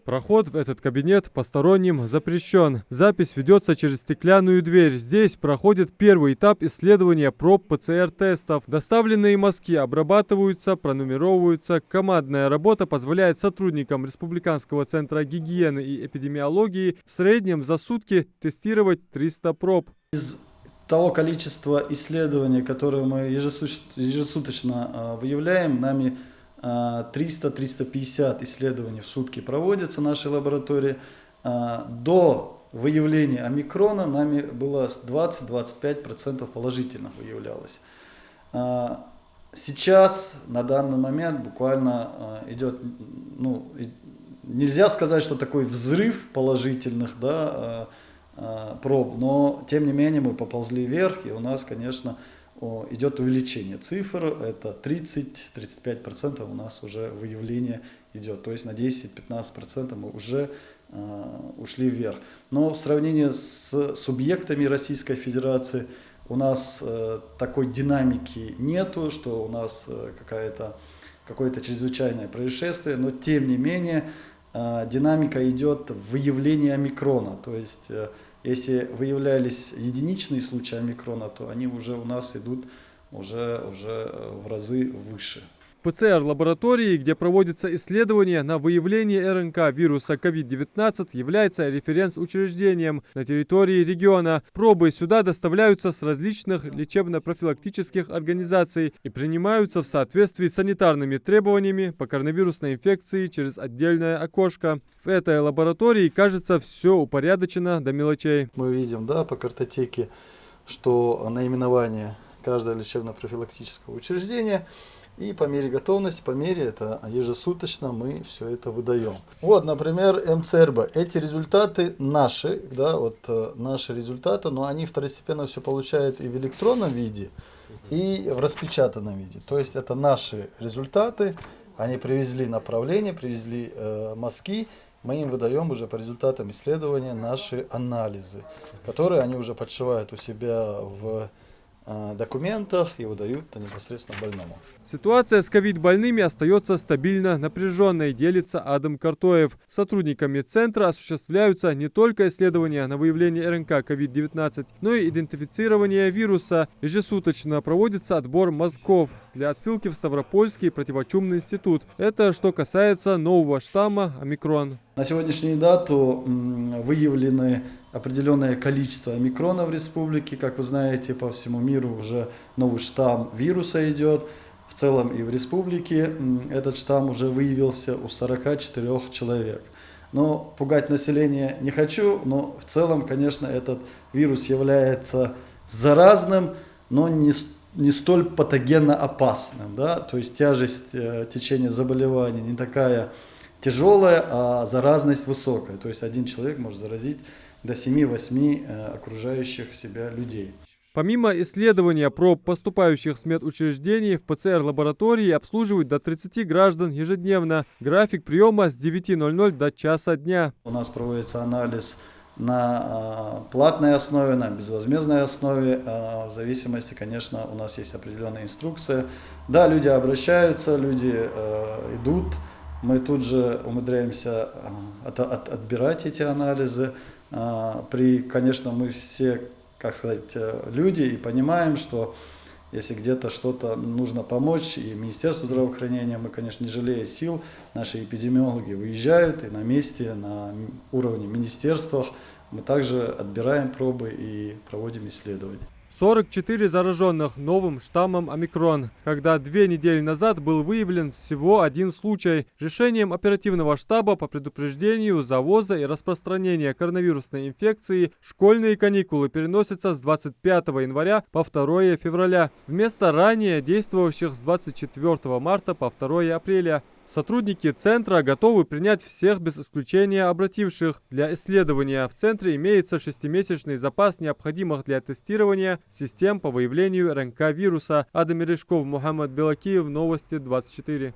Проход в этот кабинет посторонним запрещен. Запись ведется через стеклянную дверь. Здесь проходит первый этап исследования проб ПЦР-тестов. Доставленные мазки обрабатываются, пронумеровываются. Командная работа позволяет сотрудникам Республиканского центра гигиены и эпидемиологии в среднем за сутки тестировать 300 проб. Из того количества исследований, которые мы ежесуточно выявляем, нами 300-350 исследований в сутки проводятся в нашей лаборатории. До выявления омикрона нами было 20-25% положительных выявлялось. Сейчас, на данный момент, буквально идет, нельзя сказать, что такой взрыв положительных, проб, но тем не менее мы поползли вверх, и у нас, конечно, идет увеличение цифр, это 30-35% у нас уже выявление идет, то есть на 10-15% мы уже ушли вверх. Но в сравнении с субъектами Российской Федерации у нас такой динамики нету, что у нас какое-то чрезвычайное происшествие, но тем не менее динамика идет в выявлении омикрона, то есть если выявлялись единичные случаи омикрона, то они уже у нас идут уже в разы выше. ПЦР-лаборатории, где проводится исследование на выявление РНК вируса COVID-19, является референс-учреждением на территории региона. Пробы сюда доставляются с различных лечебно-профилактических организаций и принимаются в соответствии с санитарными требованиями по коронавирусной инфекции через отдельное окошко. В этой лаборатории, кажется, все упорядочено до мелочей. Мы видим, по картотеке, что наименование каждого лечебно-профилактического учреждения. И по мере готовности, по мере это ежесуточно мы все это выдаем. Вот, например, МЦРБ. Эти результаты наши, наши результаты, но они второстепенно все получают и в электронном виде, и в распечатанном виде. То есть это наши результаты, они привезли направление, привезли мазки, мы им выдаем уже по результатам исследования наши анализы, которые они уже подшивают у себя в документах и выдают непосредственно больному. Ситуация с ковид-больными остается стабильно напряженной, делится Адам Картоев. Сотрудниками центра осуществляются не только исследования на выявление РНК COVID-19, но и идентифицирование вируса. Ежесуточно проводится отбор мазков для отсылки в Ставропольский противочумный институт. Это что касается нового штамма омикрон. На сегодняшнюю дату выявлены определенное количество омикрона в республике. Как вы знаете, по всему миру уже новый штамм вируса идет. В целом и в республике этот штамм уже выявился у 44 человек. Но пугать население не хочу, но в целом, конечно, этот вирус является заразным, но не столь патогенно опасным. То есть тяжесть течения заболевания не такая тяжелая, а заразность высокая. То есть один человек может заразить до 7-8 окружающих себя людей. Помимо исследования проб, поступающих с медучреждений, в ПЦР-лаборатории обслуживают до 30 граждан ежедневно. График приема с 9:00 до часа дня. У нас проводится анализ на платной основе, на безвозмездной основе. В зависимости, конечно, у нас есть определенная инструкция. Да, люди обращаются, люди идут. Мы тут же умудряемся отбирать эти анализы. Конечно, мы все, люди и понимаем, что если где-то что-то нужно помочь, и Министерству здравоохранения, мы, конечно, не жалея сил, наши эпидемиологи выезжают и на месте, на уровне министерствах, мы также отбираем пробы и проводим исследования. 44 зараженных новым штаммом омикрон, когда 2 недели назад был выявлен всего один случай. Решением оперативного штаба по предупреждению завоза и распространения коронавирусной инфекции школьные каникулы переносятся с 25 января по 2 февраля, вместо ранее действовавших с 24 марта по 2 апреля. Сотрудники центра готовы принять всех без исключения обративших. Для исследования в центре имеется 6-месячный запас необходимых для тестирования систем по выявлению РНК вируса. Адам Мережков, Мухаммад Белакиев, Новости 24.